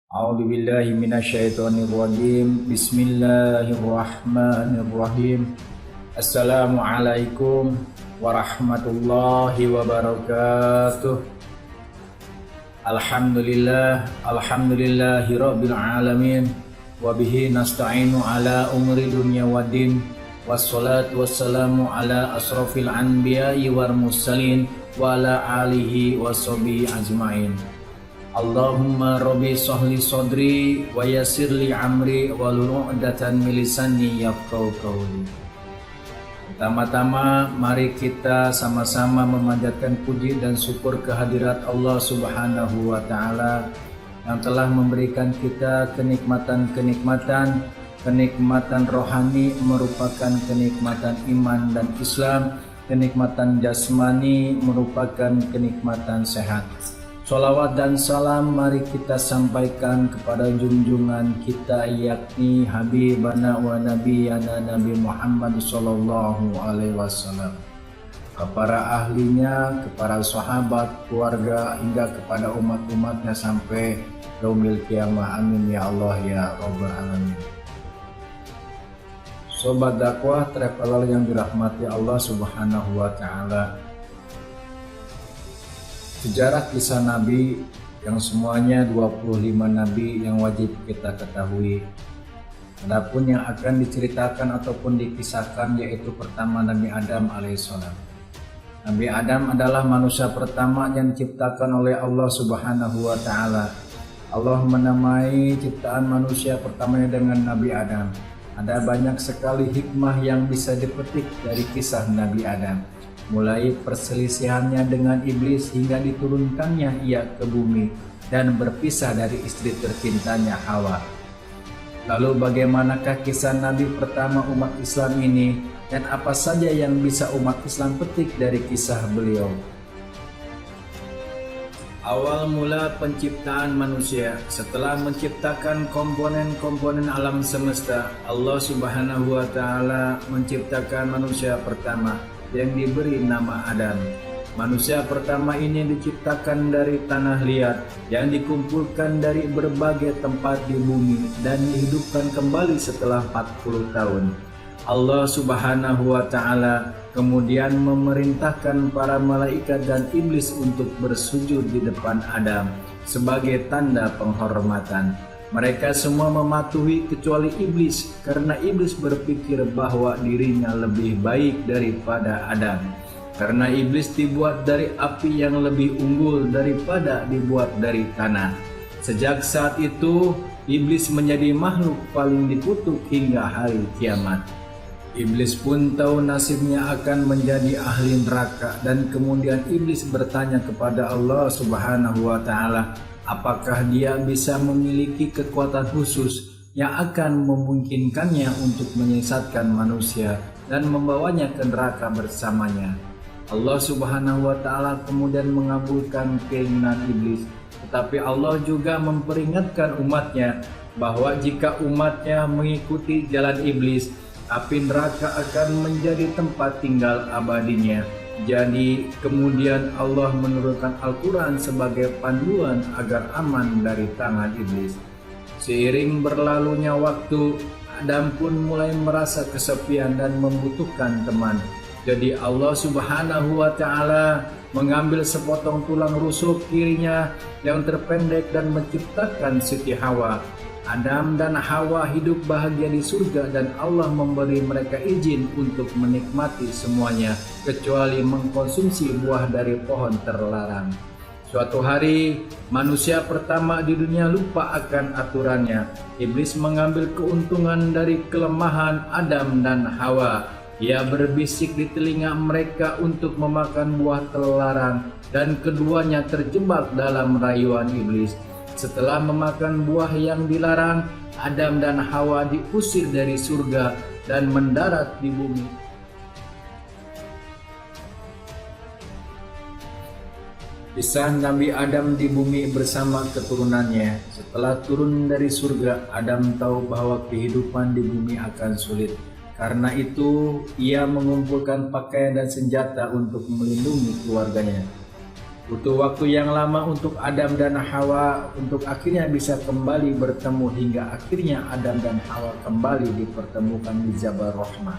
A'udzu billahi minasyaitonir rajim. Bismillahirrahmanirrahim. Assalamualaikum warahmatullahi wabarakatuh. Alhamdulillahi rabbil alamin. Wa bihi nasta'inu ala umri dunya waddin. Wassalatu wassalamu ala asrofil anbiya'i wal mursalin wa ala alihi washabihi ajmain. Allahumma rabbi sahli sodri wa yassirli amri wahlul 'uqdatam min lisani yafqahu qawli. Pertama-tama mari kita sama-sama memanjatkan puji dan syukur kehadirat Allah Subhanahu wa taala yang telah memberikan kita kenikmatan rohani, merupakan kenikmatan iman dan Islam, kenikmatan jasmani merupakan kenikmatan sehat. Sholawat dan salam mari kita sampaikan kepada junjungan kita, yakni Habibana wa Nabiyana Nabi Muhammad sallallahu alaihi wasallam, kepada ahlinya, kepada sahabat, keluarga, hingga kepada umat-umatnya sampai yaumil qiyamah. Amin ya Allah ya rabbal alamin. Sobat dakwah traveler yang dirahmati Allah Subhanahu wa taala, sejarah kisah Nabi yang semuanya 25 Nabi yang wajib kita ketahui. Adapun yang akan diceritakan ataupun dikisahkan yaitu pertama Nabi Adam alaihissalam. Nabi Adam adalah manusia pertama yang diciptakan oleh Allah Subhanahu wa taala. Allah menamai ciptaan manusia pertamanya dengan Nabi Adam. Ada banyak sekali hikmah yang bisa dipetik dari kisah Nabi Adam, mulai perselisihannya dengan iblis hingga diturunkannya ia ke bumi dan berpisah dari istri tercintanya Hawa. Lalu bagaimanakah kisah Nabi pertama umat Islam ini, dan apa saja yang bisa umat Islam petik dari kisah beliau? Awal mula penciptaan manusia. Setelah menciptakan komponen-komponen alam semesta, Allah Subhanahu wa taala menciptakan manusia pertama yang diberi nama Adam. Manusia pertama ini diciptakan dari tanah liat yang dikumpulkan dari berbagai tempat di bumi dan dihidupkan kembali setelah 40 tahun. Allah Subhanahu wa taala kemudian memerintahkan para malaikat dan iblis untuk bersujud di depan Adam sebagai tanda penghormatan. Mereka semua mematuhi kecuali iblis, karena iblis berpikir bahwa dirinya lebih baik daripada Adam. Karena iblis dibuat dari api yang lebih unggul daripada dibuat dari tanah. Sejak saat itu, iblis menjadi makhluk paling dikutuk hingga hari kiamat. Iblis pun tahu nasibnya akan menjadi ahli neraka, dan kemudian iblis bertanya kepada Allah Subhanahu wa taala, apakah dia bisa memiliki kekuatan khusus yang akan memungkinkannya untuk menyesatkan manusia dan membawanya ke neraka bersamanya. Allah Subhanahu wa taala kemudian mengabulkan keinginan iblis, tetapi Allah juga memperingatkan umatnya bahwa jika umatnya mengikuti jalan iblis, api neraka akan menjadi tempat tinggal abadinya. Jadi kemudian Allah menurunkan Al-Quran sebagai panduan agar aman dari tangan iblis. Seiring berlalunya waktu, Adam pun mulai merasa kesepian dan membutuhkan teman. Jadi Allah Subhanahu wa taala mengambil sepotong tulang rusuk kirinya yang terpendek dan menciptakan Siti Hawa. Adam dan Hawa hidup bahagia di surga, dan Allah memberi mereka izin untuk menikmati semuanya kecuali mengkonsumsi buah dari pohon terlarang. Suatu hari, manusia pertama di dunia lupa akan aturannya. Iblis mengambil keuntungan dari kelemahan Adam dan Hawa. Ia berbisik di telinga mereka untuk memakan buah terlarang, dan keduanya terjebak dalam rayuan iblis. Setelah memakan buah yang dilarang, Adam dan Hawa diusir dari surga dan mendarat di bumi. Kisah Nabi Adam di bumi bersama keturunannya. Setelah turun dari surga, Adam tahu bahwa kehidupan di bumi akan sulit. Karena itu, ia mengumpulkan pakaian dan senjata untuk melindungi keluarganya. Butuh waktu yang lama untuk Adam dan Hawa untuk akhirnya bisa kembali bertemu hingga akhirnya Adam dan Hawa kembali dipertemukan di Jabal Rahmah.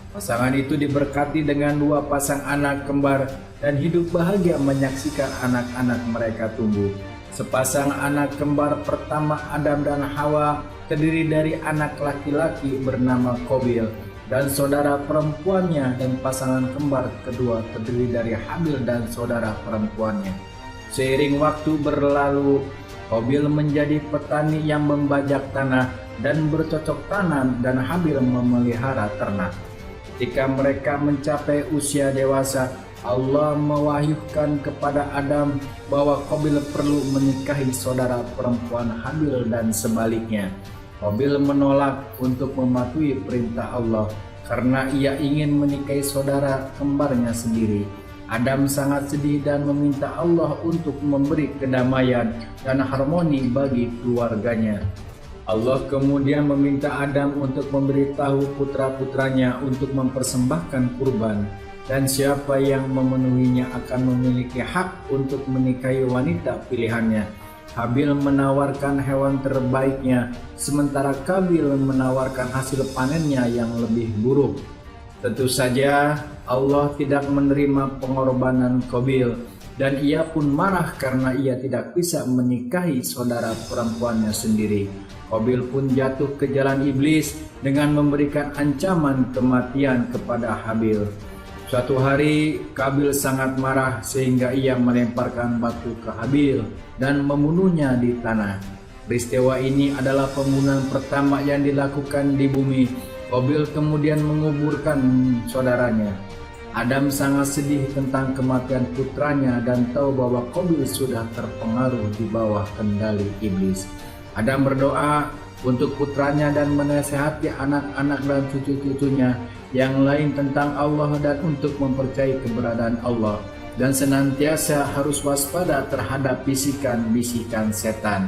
Pasangan itu diberkati dengan 2 pasang anak kembar dan hidup bahagia menyaksikan anak-anak mereka tumbuh. Sepasang anak kembar pertama Adam dan Hawa terdiri dari anak laki-laki bernama Qabil dan saudara perempuannya, dan pasangan kembar kedua terdiri dari Habil dan saudara perempuannya. Seiring waktu berlalu, Qabil menjadi petani yang membajak tanah dan bercocok tanam, dan Habil memelihara ternak. Ketika mereka mencapai usia dewasa, Allah mewahyukan kepada Adam bahwa Qabil perlu menikahi saudara perempuan Habil dan sebaliknya. Qabil menolak untuk mematuhi perintah Allah karena ia ingin menikahi saudara kembarnya sendiri. Adam sangat sedih dan meminta Allah untuk memberi kedamaian dan harmoni bagi keluarganya. Allah kemudian meminta Adam untuk memberitahu putra-putranya untuk mempersembahkan kurban, dan siapa yang memenuhinya akan memiliki hak untuk menikahi wanita pilihannya. Habil menawarkan hewan terbaiknya, sementara Qabil menawarkan hasil panennya yang lebih buruk. Tentu saja Allah tidak menerima pengorbanan Qabil, dan ia pun marah karena ia tidak bisa menikahi saudara perempuannya sendiri. Qabil pun jatuh ke jalan iblis dengan memberikan ancaman kematian kepada Habil. Suatu hari Qabil sangat marah sehingga ia melemparkan batu ke Habil dan membunuhnya di tanah. Peristiwa ini adalah pembunuhan pertama yang dilakukan di bumi. Qabil kemudian menguburkan saudaranya. Adam sangat sedih tentang kematian putranya dan tahu bahwa Qabil sudah terpengaruh di bawah kendali iblis. Adam berdoa untuk putranya dan menasihati anak-anak dan cucu-cucunya yang lain tentang Allah dan untuk mempercayai keberadaan Allah, dan senantiasa harus waspada terhadap bisikan-bisikan setan.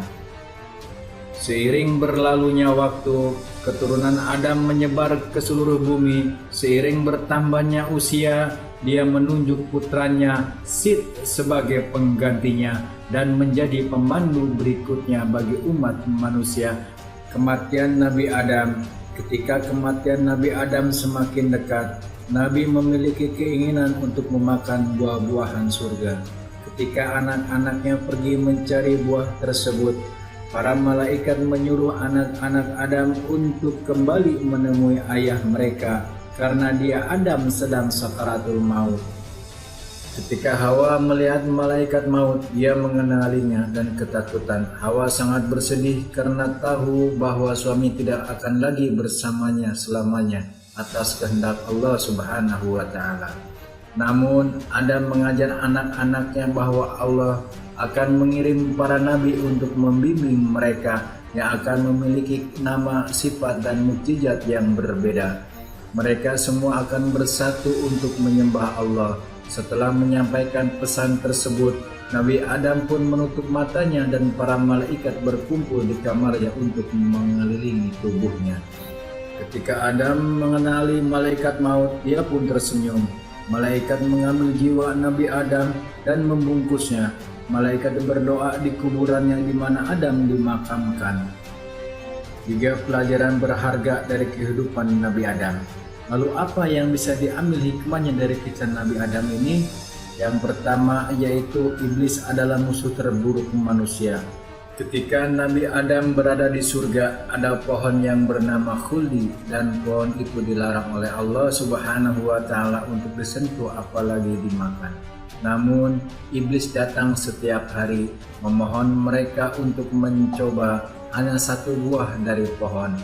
Seiring berlalunya waktu, keturunan Adam menyebar ke seluruh bumi. Seiring bertambahnya usia, dia menunjuk putranya Sith sebagai penggantinya dan menjadi pemandu berikutnya bagi umat manusia. Kematian Nabi Adam. Ketika kematian Nabi Adam semakin dekat, Nabi memiliki keinginan untuk memakan buah-buahan surga. Ketika anak-anaknya pergi mencari buah tersebut, para malaikat menyuruh anak-anak Adam untuk kembali menemui ayah mereka karena dia Adam sedang sakaratul maut. Ketika Hawa melihat malaikat maut, dia mengenalinya dan ketakutan. Hawa sangat bersedih karena tahu bahwa suami tidak akan lagi bersamanya selamanya atas kehendak Allah Subhanahu wa Ta'ala. Namun Adam mengajar anak-anaknya bahwa Allah akan mengirim para nabi untuk membimbing mereka yang akan memiliki nama, sifat, dan mukjizat yang berbeda. Mereka semua akan bersatu untuk menyembah Allah. Setelah menyampaikan pesan tersebut, Nabi Adam pun menutup matanya dan para malaikat berkumpul di kamarnya untuk mengelilingi tubuhnya. Ketika Adam mengenali malaikat maut, dia pun tersenyum. Malaikat mengambil jiwa Nabi Adam dan membungkusnya. Malaikat berdoa di kuburan yang di mana Adam dimakamkan. 3 pelajaran berharga dari kehidupan Nabi Adam. Lalu apa yang bisa diambil hikmahnya dari kisah Nabi Adam ini? Yang pertama yaitu iblis adalah musuh terburuk manusia. Ketika Nabi Adam berada di surga, ada pohon yang bernama khuldi, dan pohon itu dilarang oleh Allah Subhanahu wa Ta'ala untuk disentuh apalagi dimakan. Namun iblis datang setiap hari memohon mereka untuk mencoba hanya 1 buah dari pohon.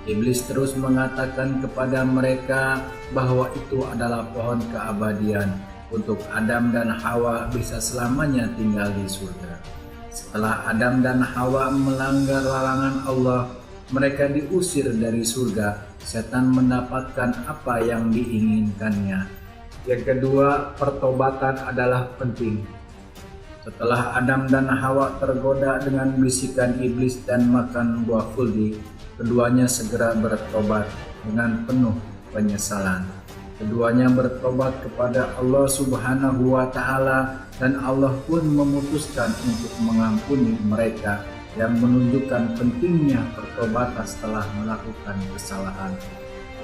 Iblis terus mengatakan kepada mereka bahwa itu adalah pohon keabadian untuk Adam dan Hawa bisa selamanya tinggal di surga. Setelah Adam dan Hawa melanggar larangan Allah, mereka diusir dari surga. Setan mendapatkan apa yang diinginkannya. Yang kedua, pertobatan adalah penting. Setelah Adam dan Hawa tergoda dengan bisikan iblis dan makan buah khuldi, keduanya segera bertobat dengan penuh penyesalan. Keduanya bertobat kepada Allah Subhanahu wa Ta'ala, dan Allah pun memutuskan untuk mengampuni mereka, yang menunjukkan pentingnya pertobatan setelah melakukan kesalahan.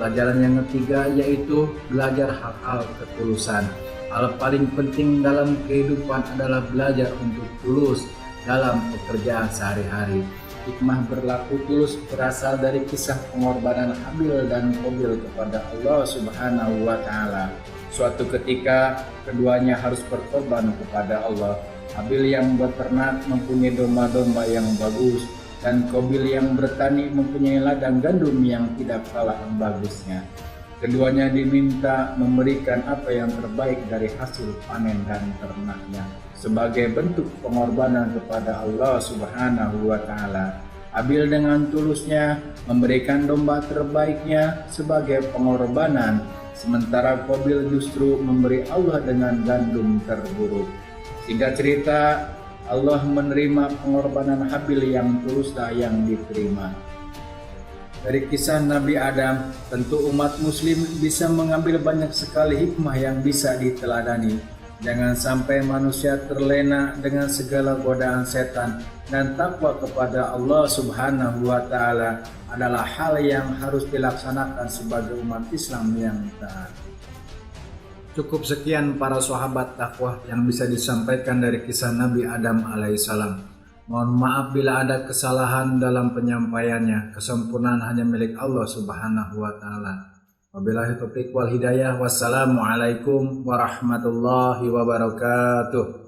Pelajaran yang ketiga yaitu belajar hal-hal ketulusan. Hal paling penting dalam kehidupan adalah belajar untuk tulus dalam pekerjaan sehari-hari. Hikmah berlaku tulus berasal dari kisah pengorbanan Habil dan Qabil kepada Allah Subhanahu wa Ta'ala. Suatu ketika keduanya harus berkorban kepada Allah. Habil yang beternak mempunyai domba-domba yang bagus, dan Qabil yang bertani mempunyai ladang gandum yang tidak kalah bagusnya. Keduanya diminta memberikan apa yang terbaik dari hasil panen dan ternaknya sebagai bentuk pengorbanan kepada Allah Subhanahu wa Ta'ala. Habil dengan tulusnya memberikan domba terbaiknya sebagai pengorbanan, sementara Qabil justru memberi Allah dengan gandum terburuk. Singkat cerita, Allah menerima pengorbanan Habil yang tuluslah yang diterima. Dari kisah Nabi Adam, tentu umat muslim bisa mengambil banyak sekali hikmah yang bisa diteladani. Jangan sampai manusia terlena dengan segala godaan setan, dan takwa kepada Allah Subhanahu wa Ta'ala adalah hal yang harus dilaksanakan sebagai umat Islam yang taat. Cukup sekian para sahabat takwa yang bisa disampaikan dari kisah Nabi Adam alaihissalam. Mohon maaf bila ada kesalahan dalam penyampaiannya. Kesempurnaan hanya milik Allah Subhanahu wa Ta'ala. Wabillahi taufiq wal hidayah. Wassalamualaikum warahmatullahi wabarakatuh.